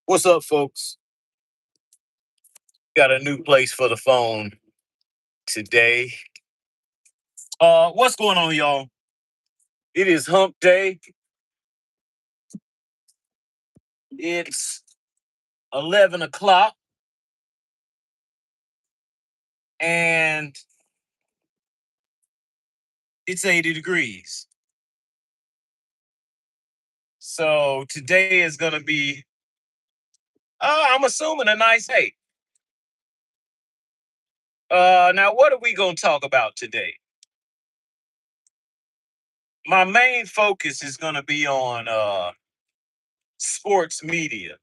What's up, folks? Got a new place for the phone today. What's going on, y'all? It is hump day. It's 11 o'clock and it's 80 degrees. So today is going to be, I'm assuming, a nice day. Now, what are we going to talk about today? My main focus is going to be on sports media.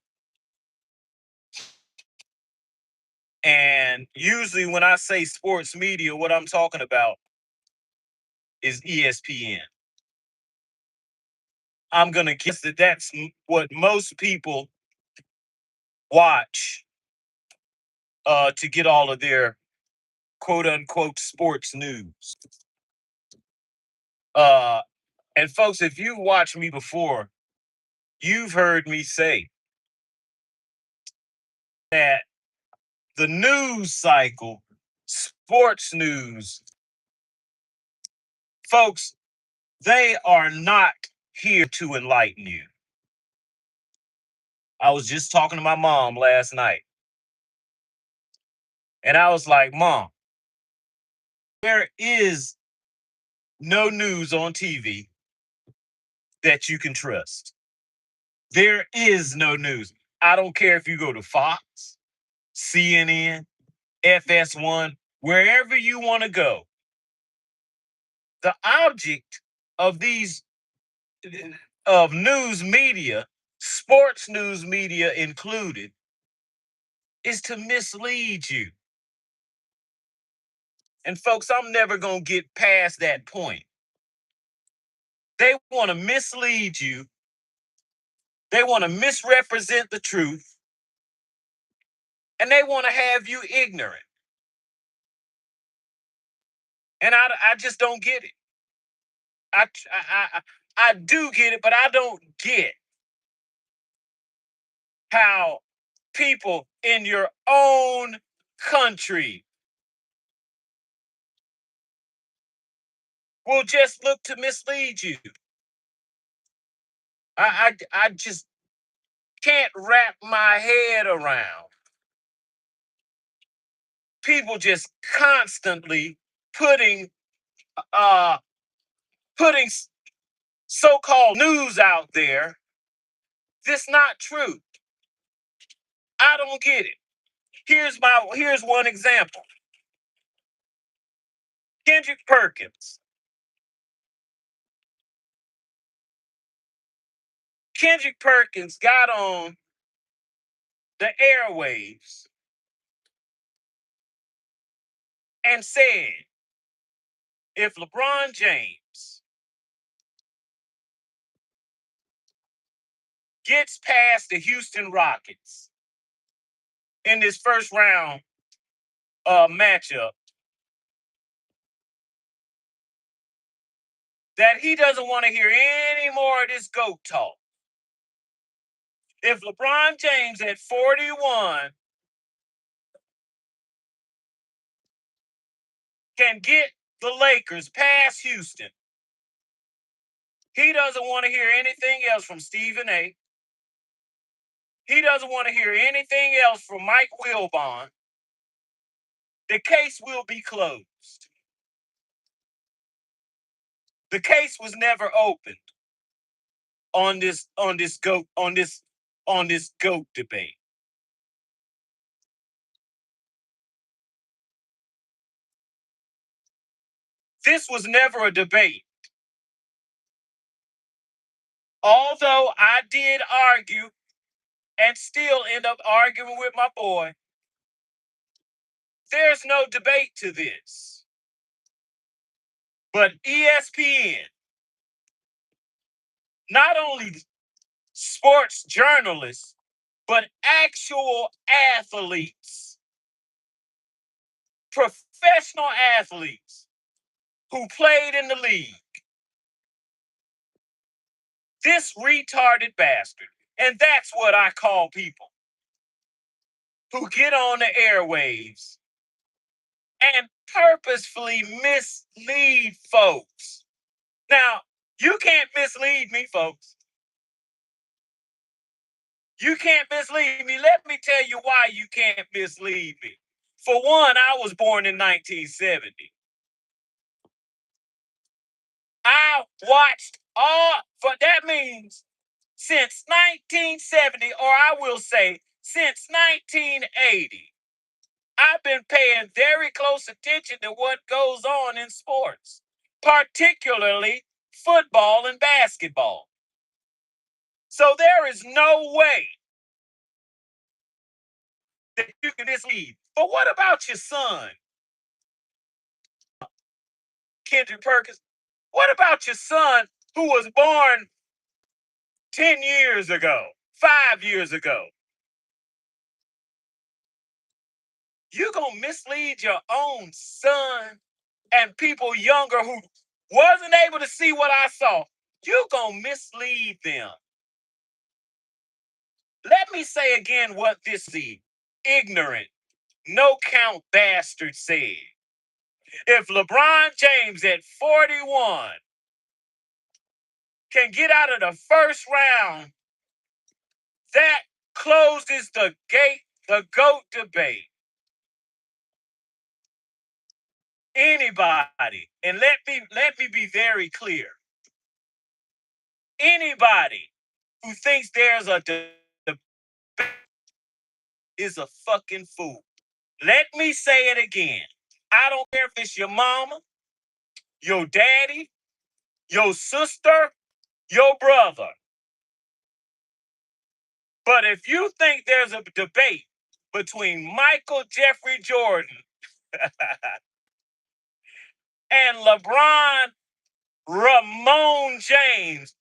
And usually when I say sports media, what I'm talking about is ESPN. I'm going to guess that that's what most people watch to get all of their quote unquote sports news. Uh, and folks, if you watched me before, you've heard me say that the news cycle, sports news, folks, they are not here to enlighten you. I was just talking to my mom last night, and I was like, Mom, there is no news on TV that you can trust. There is no news. I don't care if you go to Fox, CNN, FS1, wherever you want to go. The object of these of news media, sports news media included, is to mislead you. And folks, I'm never going to get past that point. They want to mislead you. They want to misrepresent the truth. And they want to have you ignorant. And I just don't get it. I, I, I, I do get it, but I don't get how people in your own country will just look to mislead you. I just can't wrap my head around people just constantly putting uh putting so-called news out there that's not true. I don't get it. Here's one example. Kendrick Perkins. Kendrick Perkins got on the airwaves and said, if LeBron James gets past the Houston Rockets in this first round matchup, that he doesn't want to hear any more of this GOAT talk. If LeBron James at 41 can get the Lakers past Houston, he doesn't want to hear anything else from Stephen A. He doesn't want to hear anything else from Mike Wilbon. The case will be closed. The case was never opened on this GOAT debate. This was never a debate. Although I did argue and still end up arguing with my boy, there's no debate to this. But ESPN, not only sports journalists, but actual athletes, professional athletes who played in the league, This retarded bastard. And that's what I call people who get on the airwaves and purposefully mislead folks. Now, you can't mislead me, folks. You can't mislead me. Let me tell you why you can't mislead me. For one, I was born in 1970. I watched that means since 1970, or I will say since 1980, I've been paying very close attention to what goes on in sports, particularly football and basketball. So there is no way that you can mislead. But what about your son, Kendrick Perkins? What about your son who was born 10 years ago, 5 years ago? You're going to mislead your own son and people younger who wasn't able to see what I saw. You're going to mislead them. Let me say again what this ignorant, no count bastard said. If LeBron James at 41 can get out of the first round, that closes the GOAT debate. Anybody, and let me be very clear. Anybody who thinks there's a debate is a fucking fool. Let me say it again. I don't care if it's your mama, your daddy, your sister, your brother. But if you think there's a debate between Michael Jeffrey Jordan and LeBron Ramon James,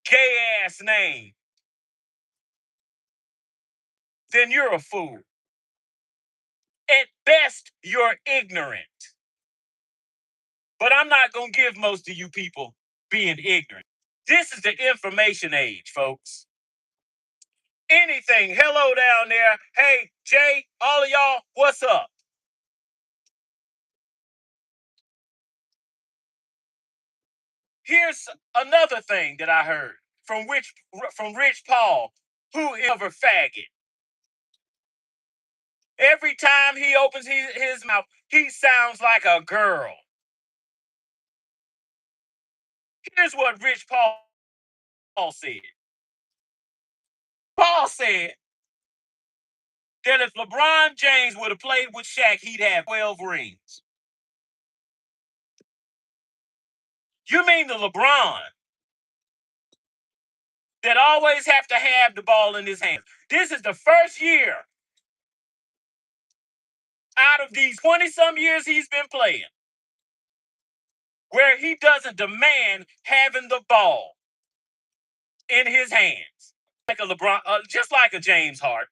gay ass name, then you're a fool. At best, you're ignorant. But I'm not going to give most of you people being ignorant. This is the information age, folks. Anything. Hello down there. Hey, Jay, all of y'all, what's up? Here's another thing that I heard from Rich Paul, who is a faggot. Every time he opens his mouth, he sounds like a girl. Here's what Rich Paul said. Paul said that if LeBron James would have played with Shaq, he'd have 12 rings. You mean the LeBron that always have to have the ball in his hands? This is the first year out of these 20-some years he's been playing where he doesn't demand having the ball in his hands. Like a LeBron, just like a James Harden.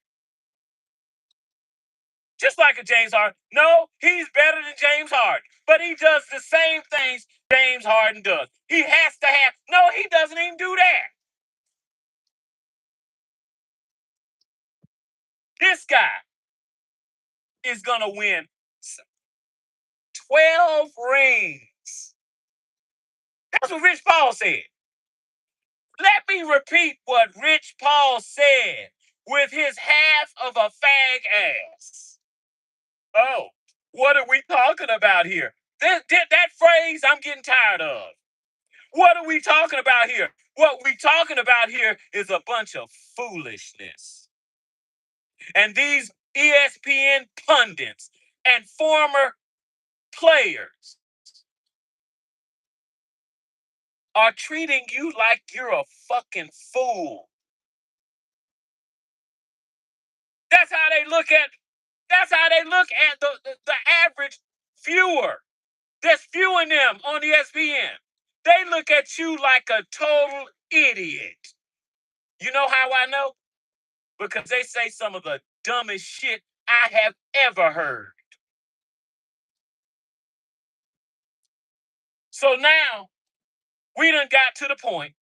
Just like a James Harden. No, he's better than James Harden. But he does the same things James Harden does. He has to have. No, he doesn't even do that. This guy is going to win 12 rings. That's what Rich Paul said. Let me repeat what Rich Paul said with his half of a fag ass. Oh, what are we talking about here? That phrase I'm getting tired of. What are we talking about here? What we talking about here is a bunch of foolishness. And these ESPN pundits and former players are treating you like you're a fucking fool. That's how they look at the average viewer that's viewing them on ESPN. They look at you like a total idiot. You know how I know? Because they say some of the dumbest shit I have ever heard. So now we done got to the point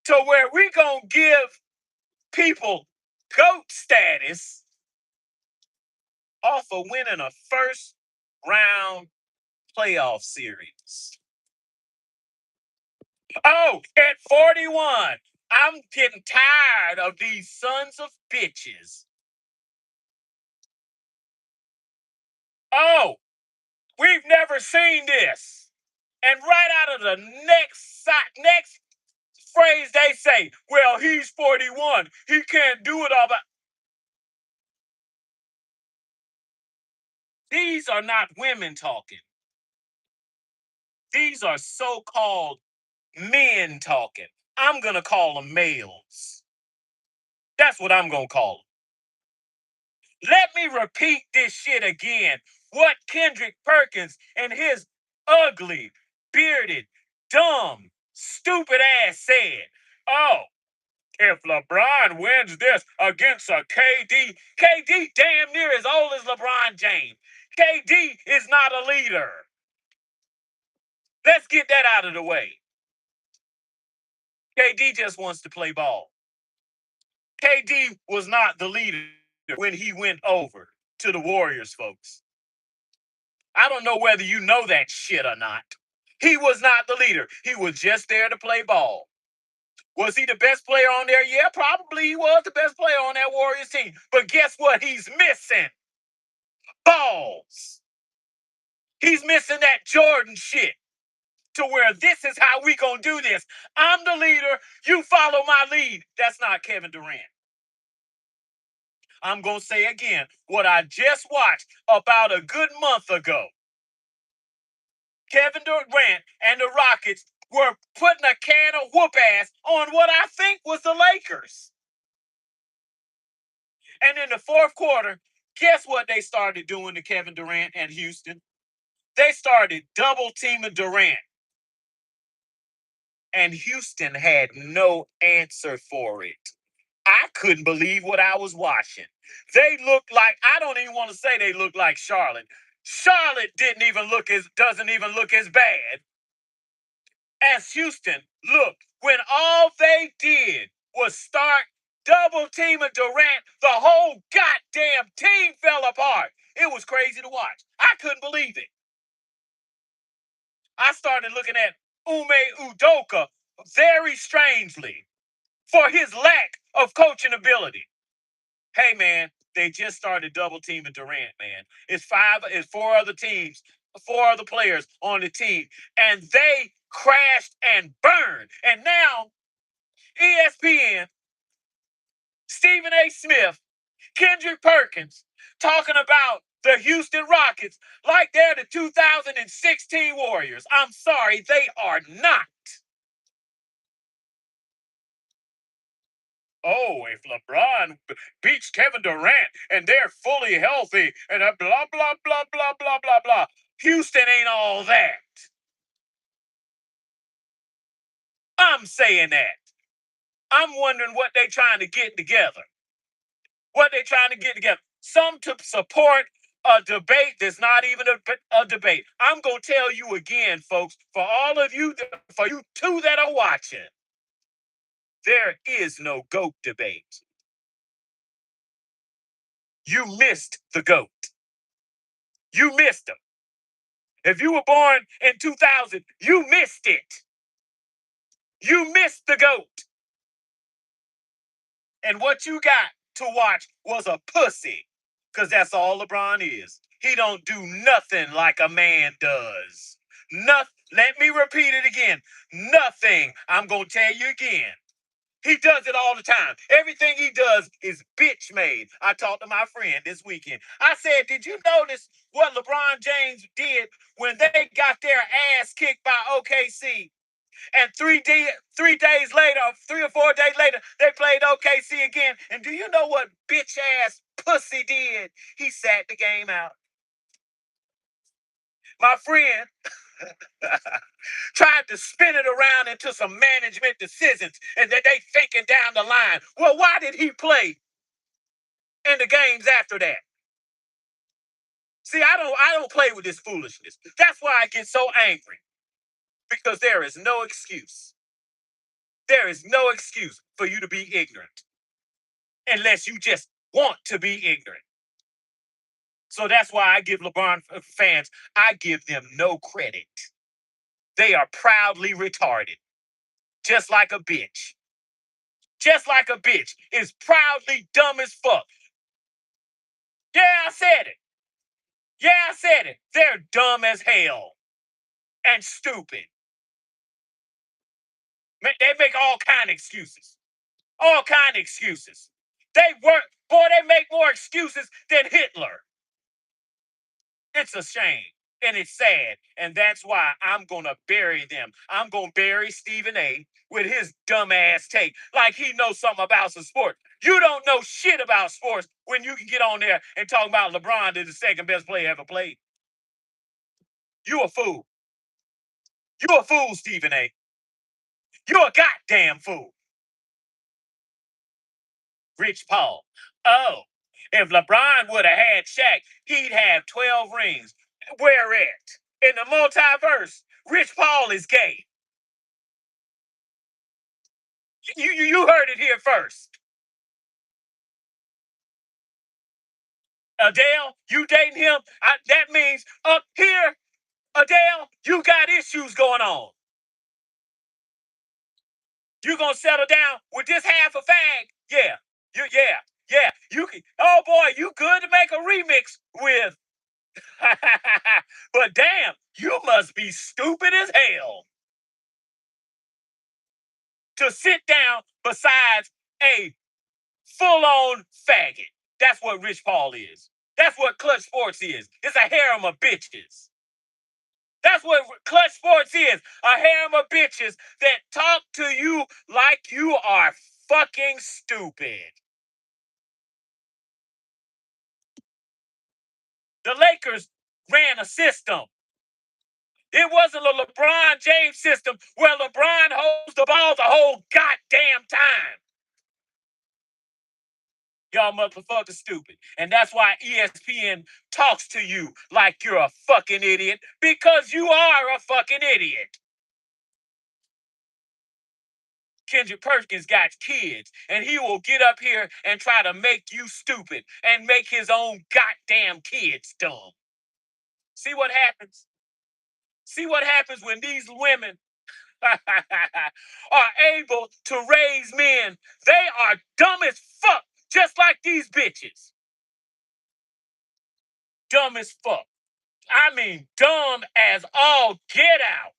to where we gonna give people GOAT status off of winning a first round playoff series. Oh, at 41, I'm getting tired of these sons of bitches. Oh, we've never seen this. And right out of the next phrase they say, well, he's 41. He can't do it all. But these are not women talking. These are so-called men talking. I'm going to call them males. That's what I'm going to call them. Let me repeat this shit again. What Kendrick Perkins and his ugly, bearded, dumb, stupid ass said. Oh, if LeBron wins this against a KD damn near as old as LeBron James. KD is not a leader. Let's get that out of the way. KD just wants to play ball. KD was not the leader when he went over to the Warriors, folks. I don't know whether you know that shit or not. He was not the leader. He was just there to play ball. Was he the best player on there? Yeah, probably he was the best player on that Warriors team. But guess what he's missing? Balls. He's missing that Jordan shit to where this is how we gonna do this. I'm the leader. You follow my lead. That's not Kevin Durant. I'm gonna say again what I just watched about a good month ago. Kevin Durant and the Rockets were putting a can of whoop ass on what I think was the Lakers. And in the fourth quarter, guess what they started doing to Kevin Durant and Houston? They started double teaming Durant. And Houston had no answer for it. I couldn't believe what I was watching. They looked like, I don't even want to say they looked like Charlotte. Charlotte doesn't even look as bad as Houston looked when all they did was start double teaming Durant. The whole goddamn team fell apart. It was crazy to watch. I couldn't believe it. I started looking at Ume Udoka very strangely for his lack of coaching ability. Hey man, they just started double teaming Durant, man. It's four other teams, four other players on the team, and they crashed and burned. And now ESPN, Stephen A. Smith, Kendrick Perkins talking about the Houston Rockets like they're the 2016 Warriors. I'm sorry, they are not. Oh, if LeBron beats Kevin Durant and they're fully healthy and blah, blah, blah, blah, blah, blah, blah. Houston ain't all that. I'm saying that. I'm wondering what they trying to get together. What they trying to get together. Some to support a debate that's not even a debate. I'm going to tell you again, folks, for all of you, for you two that are watching, there is no GOAT debate. You missed the GOAT. You missed him. If you were born in 2000, you missed it. You missed the GOAT. And what you got to watch was a pussy. Because that's all LeBron is. He don't do nothing like a man does. Nothing. Let me repeat it again. Nothing. I'm going to tell you again. He does it all the time. Everything he does is bitch made. I talked to my friend this weekend. I said, did you notice what LeBron James did when they got their ass kicked by OKC? And 3 days later, 3 or 4 days later, they played OKC again. And do you know what bitch ass pussy did? He sat the game out. My friend tried to spin it around into some management decisions and that they thinking down the line. Well, why did he play in the games after that? See, I don't play with this foolishness. That's why I get so angry. Because there is no excuse. There is no excuse for you to be ignorant unless you just want to be ignorant. So that's why I give LeBron fans, I give them no credit. They are proudly retarded, just like a bitch. Just like a bitch is proudly dumb as fuck. Yeah, I said it. Yeah, I said it. They're dumb as hell and stupid. They make all kind of excuses. All kind of excuses. They make more excuses than Hitler. It's a shame and it's sad. And that's why I'm going to bury them. I'm going to bury Stephen A. with his dumbass take like he knows something about some sport. You don't know shit about sports when you can get on there and talk about LeBron is the second best player ever played. You a fool. You a fool, Stephen A. You a goddamn fool. Rich Paul. Oh, if LeBron would have had Shaq, he'd have 12 rings. Where at? In the multiverse, Rich Paul is gay. You heard it here first. Adele, you dating him? That means up here, Adele, you got issues going on. You gonna settle down with this half a fag? Yeah. Yeah. You can, oh boy, you good to make a remix with. But damn, you must be stupid as hell to sit down besides a full-on faggot. That's what Rich Paul is. That's what Clutch Sports is. It's a harem of bitches. That's what Clutch Sports is. A harem of bitches that talk to you like you are fucking stupid. The Lakers ran a system. It wasn't a LeBron James system where LeBron holds the ball the whole goddamn time. Y'all motherfuckers stupid. And that's why ESPN talks to you like you're a fucking idiot, because you are a fucking idiot. Kendrick Perkins got kids, and he will get up here and try to make you stupid and make his own goddamn kids dumb. See what happens? See what happens when these women are able to raise men? They are dumb as fuck, just like these bitches. Dumb as fuck. I mean, dumb as all get out.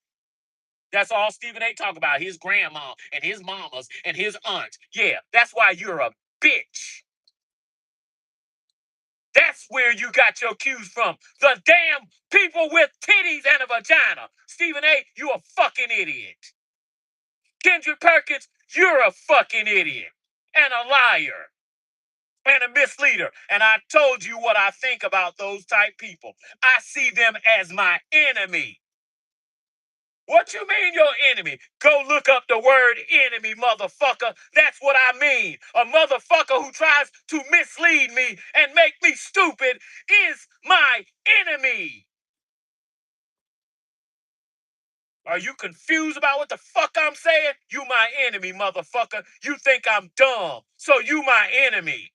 That's all Stephen A. talk about. His grandma and his mamas and his aunts. Yeah, that's why you're a bitch. That's where you got your cues from. The damn people with titties and a vagina. Stephen A., you a fucking idiot. Kendrick Perkins, you're a fucking idiot. And a liar. And a misleader. And I told you what I think about those type people. I see them as my enemy. What you mean your enemy? Go look up the word enemy, motherfucker. That's what I mean. A motherfucker who tries to mislead me and make me stupid is my enemy. Are you confused about what the fuck I'm saying? You my enemy, motherfucker. You think I'm dumb, so you my enemy.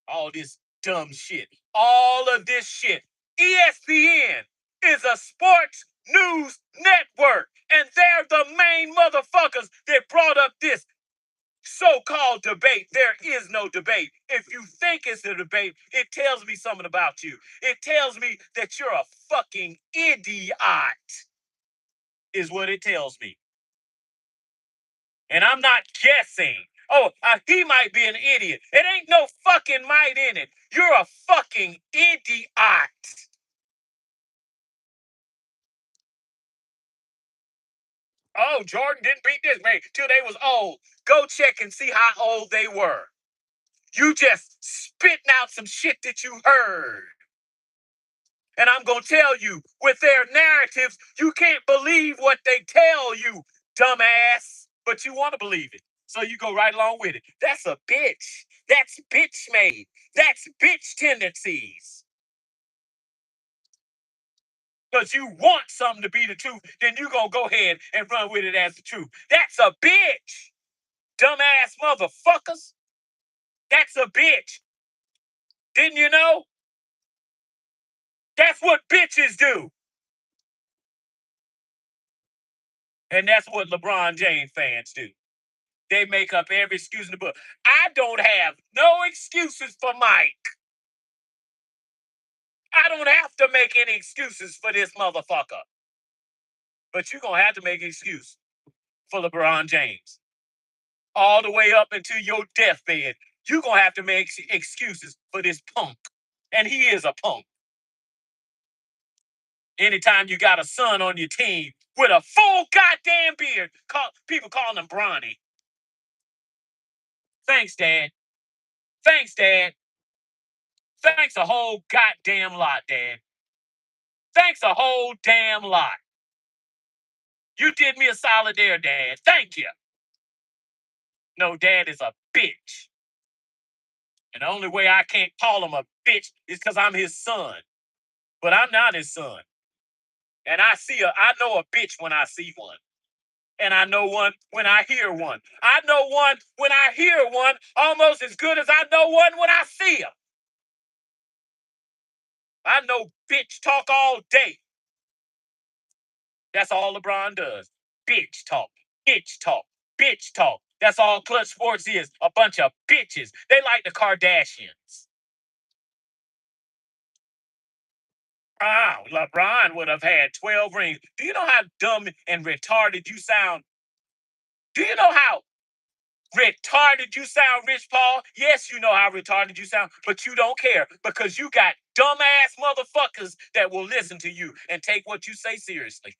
All this dumb shit. All of this shit. ESPN is a sports news network, and they're the main motherfuckers that brought up this so-called debate. There is no debate. If you think it's a debate, it tells me something about you. It tells me that you're a fucking idiot, is what it tells me. And I'm not guessing. Oh, he might be an idiot. It ain't no fucking might in it. You're a fucking idiot. Oh, Jordan didn't beat this man till they was old. Go check and see how old they were. You just spitting out some shit that you heard. And I'm going to tell you, with their narratives, you can't believe what they tell you, dumbass. But you want to believe it. So you go right along with it. That's a bitch. That's bitch made. That's bitch tendencies. because you want something to be the truth, then you going to go ahead and run with it as the truth. That's a bitch. Dumbass motherfuckers. That's a bitch. Didn't you know? That's what bitches do. And that's what LeBron James fans do. They make up every excuse in the book. I don't have no excuses for Mike. I don't have to make any excuses for this motherfucker. But you're going to have to make an excuse for LeBron James. All the way up into your deathbed, you're going to have to make excuses for this punk. And he is a punk. Anytime you got a son on your team with a full goddamn beard, people calling him Bronny. Thanks, Dad. Thanks, Dad. Thanks a whole goddamn lot, Dad. Thanks a whole damn lot. You did me a solid there, Dad. Thank you. No, Dad is a bitch. And the only way I can't call him a bitch is because I'm his son. But I'm not his son. And I know a bitch when I see one. And I know one when I hear one. I know one when I hear one almost as good as I know one when I see him. I know bitch talk all day. That's all LeBron does. Bitch talk, bitch talk, bitch talk. That's all Clutch Sports is. A bunch of bitches. They like the Kardashians. Wow, LeBron would have had 12 rings. Do you know how dumb and retarded you sound? Do you know how retarded you sound, Rich Paul? Yes, you know how retarded you sound, but you don't care because you got dumbass motherfuckers that will listen to you and take what you say seriously.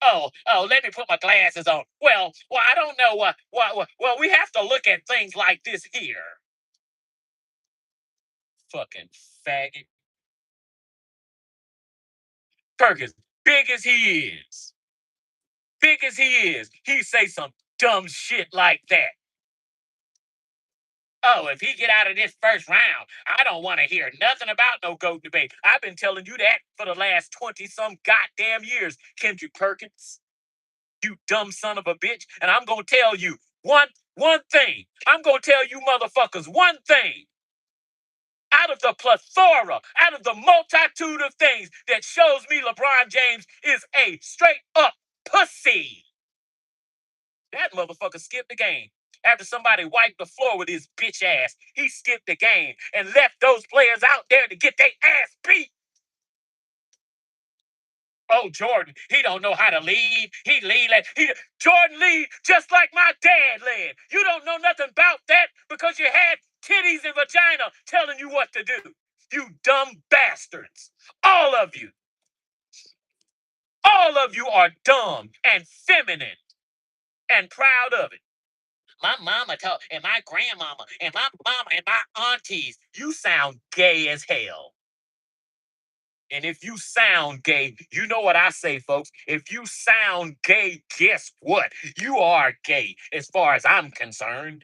Let me put my glasses on. I don't know. We have to look at things like this here. Fucking faggot. Perkins, big as he is, he say some dumb shit like that. Oh, if he get out of this first round, I don't want to hear nothing about no GOAT debate. I've been telling you that for the last 20-some goddamn years, Kendrick Perkins. You dumb son of a bitch. And I'm going to tell you one thing. I'm going to tell you motherfuckers one thing. Out of the plethora, out of the multitude of things that shows me LeBron James is a straight up pussy. That motherfucker skipped the game. After somebody wiped the floor with his bitch ass, he skipped the game and left those players out there to get their ass beat. Oh, Jordan, he don't know how to lead. He lead like Jordan lead just like my dad led. You don't know nothing about that because you had titties and vagina telling you what to do. You dumb bastards. All of you. All of you are dumb and feminine and proud of it. My mama told, and my grandmama, and my mama, and my aunties, you sound gay as hell. And if you sound gay, you know what I say, folks. If you sound gay, guess what? You are gay, as far as I'm concerned.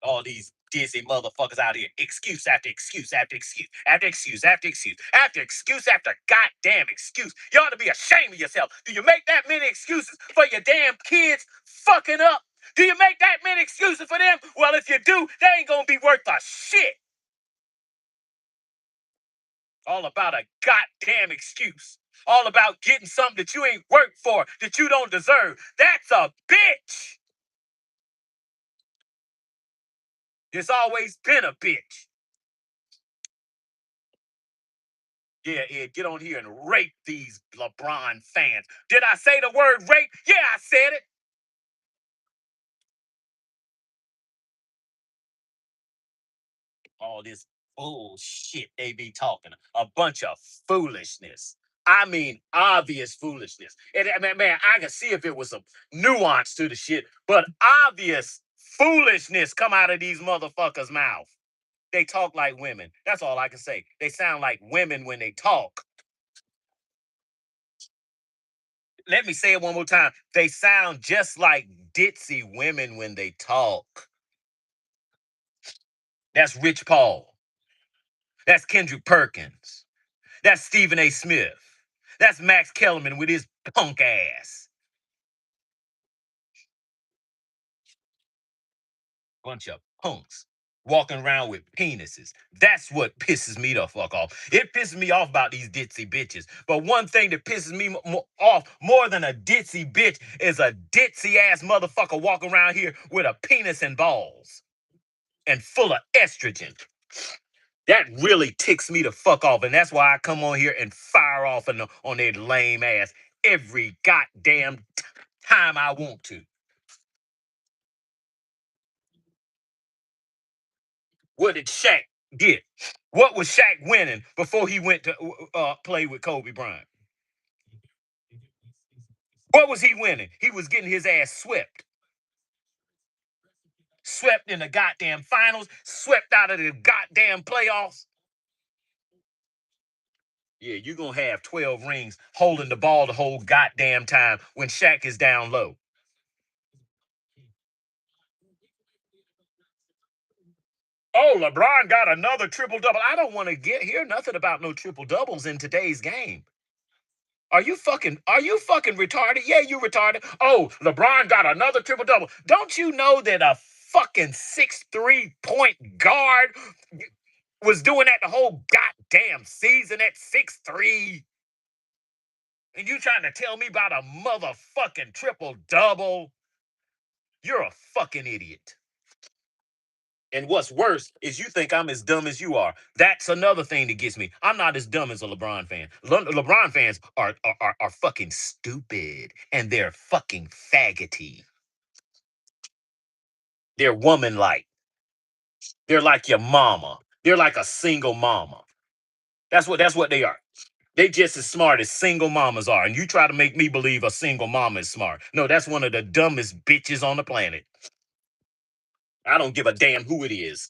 All these dizzy motherfuckers out here. Excuse after excuse after excuse after excuse after excuse after excuse after goddamn excuse. You ought to be ashamed of yourself. Do you make that many excuses for your damn kids fucking up? Do you make that many excuses for them? Well, if you do, they ain't gonna be worth a shit. All about a goddamn excuse. All about getting something that you ain't worked for, that you don't deserve. That's a bitch. It's always been a bitch. Yeah, Ed, get on here and rape these LeBron fans. Did I say the word rape? Yeah, I said it. All this bullshit they be talking. A bunch of foolishness. I mean, obvious foolishness. And man, I can see if it was some nuance to the shit, but obvious foolishness come out of these motherfuckers' mouth. They talk like women. That's all I can say. They sound like women when they talk. Let me say it one more time. They sound just like ditzy women when they talk. That's Rich Paul. That's Kendrick Perkins. That's Stephen A. Smith. That's Max Kellerman with his punk ass. Bunch of punks walking around with penises. That's what pisses me the fuck off. It pisses me off about these ditzy bitches. But one thing that pisses me off more than a ditzy bitch is a ditzy ass motherfucker walking around here with a penis and balls and full of estrogen. That really ticks me the fuck off. And that's why I come on here and fire off on their lame ass every goddamn time I want to. What did Shaq get? What was Shaq winning before he went to play with Kobe Bryant? What was he winning? He was getting his ass swept. Swept in the goddamn finals, swept out of the goddamn playoffs. Yeah, you're going to have 12 rings holding the ball the whole goddamn time when Shaq is down low. Oh, LeBron got another triple double. I don't want to hear nothing about no triple doubles in today's game. Are you fucking retarded? Yeah, you retarded. Oh, LeBron got another triple double. Don't you know that a fucking 6'3" point guard was doing that the whole goddamn season at 6'3"? And you trying to tell me about a motherfucking triple double? You're a fucking idiot. And what's worse is you think I'm as dumb as you are. That's another thing that gets me. I'm not as dumb as a LeBron fan. LeBron fans are fucking stupid and they're fucking faggoty. They're woman-like. They're like your mama. They're like a single mama. That's what they are. They just as smart as single mamas are. And you try to make me believe a single mama is smart. No, that's one of the dumbest bitches on the planet. I don't give a damn who it is.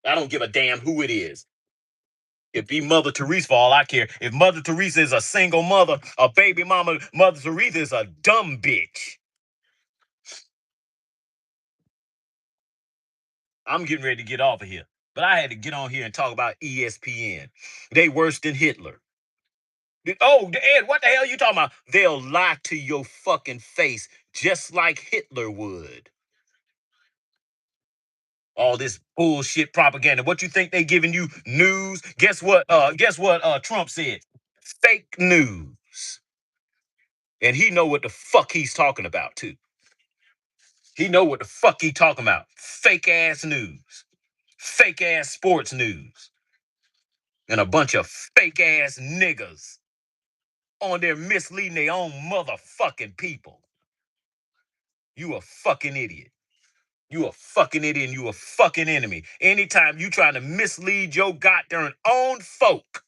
I don't give a damn who it is. It be Mother Teresa for all I care. If Mother Teresa is a single mother, a baby mama, Mother Teresa is a dumb bitch. I'm getting ready to get off of here. But I had to get on here and talk about ESPN. They worse than Hitler. Oh, Ed, what the hell are you talking about? They'll lie to your fucking face just like Hitler would. All this bullshit propaganda. What you think they giving you news? Guess what? Trump said? Fake news. And he know what the fuck he's talking about too. He know what the fuck he talking about. Fake ass news. Fake ass sports news. And a bunch of fake ass niggas on there misleading their own motherfucking people. You a fucking idiot. You a fucking idiot and you a fucking enemy. Anytime you trying to mislead your goddamn own folk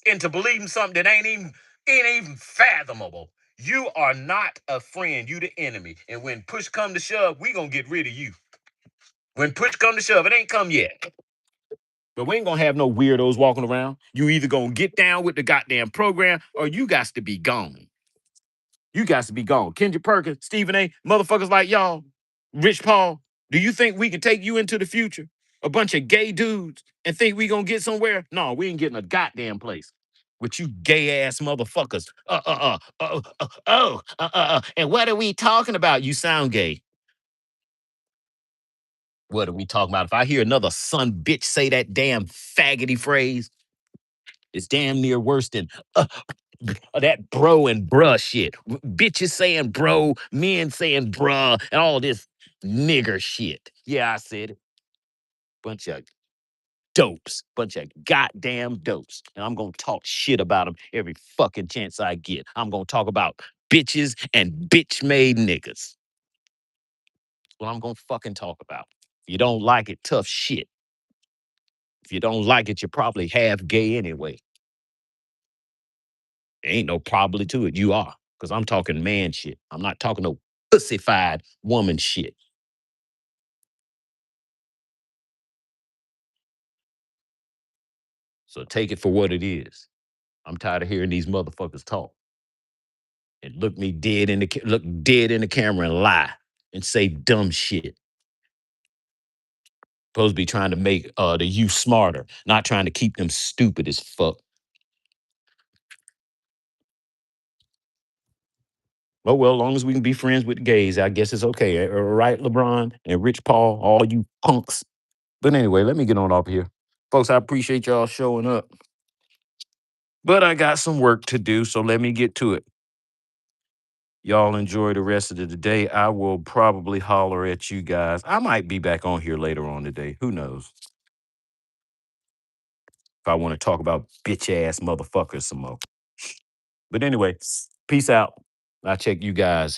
into believing something that ain't even fathomable, you are not a friend. You the enemy. And when push come to shove, we gonna get rid of you. When push come to shove, it ain't come yet. But we ain't gonna have no weirdos walking around. You either gonna get down with the goddamn program or you got to be gone. You got to be gone. Kendra Perkins, Stephen A., motherfuckers like y'all, Rich Paul, do you think we can take you into the future? A bunch of gay dudes and think we gonna get somewhere? No, we ain't getting a goddamn place. With you gay ass motherfuckers. And what are we talking about? You sound gay. What are we talking about? If I hear another son bitch say that damn faggoty phrase, it's damn near worse than that bro and bruh shit. Bitches saying bro, men saying bruh, and all this nigger shit. Yeah, I said it. Bunch of dopes. Bunch of goddamn dopes. And I'm going to talk shit about them every fucking chance I get. I'm going to talk about bitches and bitch made niggas. Well, I'm going to fucking talk about. If you don't like it, tough shit. If you don't like it, you're probably half gay anyway. There ain't no probably to it. You are. Because I'm talking man shit. I'm not talking no pussified woman shit. So take it for what it is. I'm tired of hearing these motherfuckers talk and look dead in the camera and lie and say dumb shit. Supposed to be trying to make the youth smarter, not trying to keep them stupid as fuck. Oh, well, as long as we can be friends with the gays, I guess it's okay. Right, LeBron and Rich Paul, all you punks. But anyway, let me get on off here. Folks, I appreciate y'all showing up. But I got some work to do, so let me get to it. Y'all enjoy the rest of the day. I will probably holler at you guys. I might be back on here later on today. Who knows? If I want to talk about bitch ass motherfuckers some more. But anyway, peace out. I'll check you guys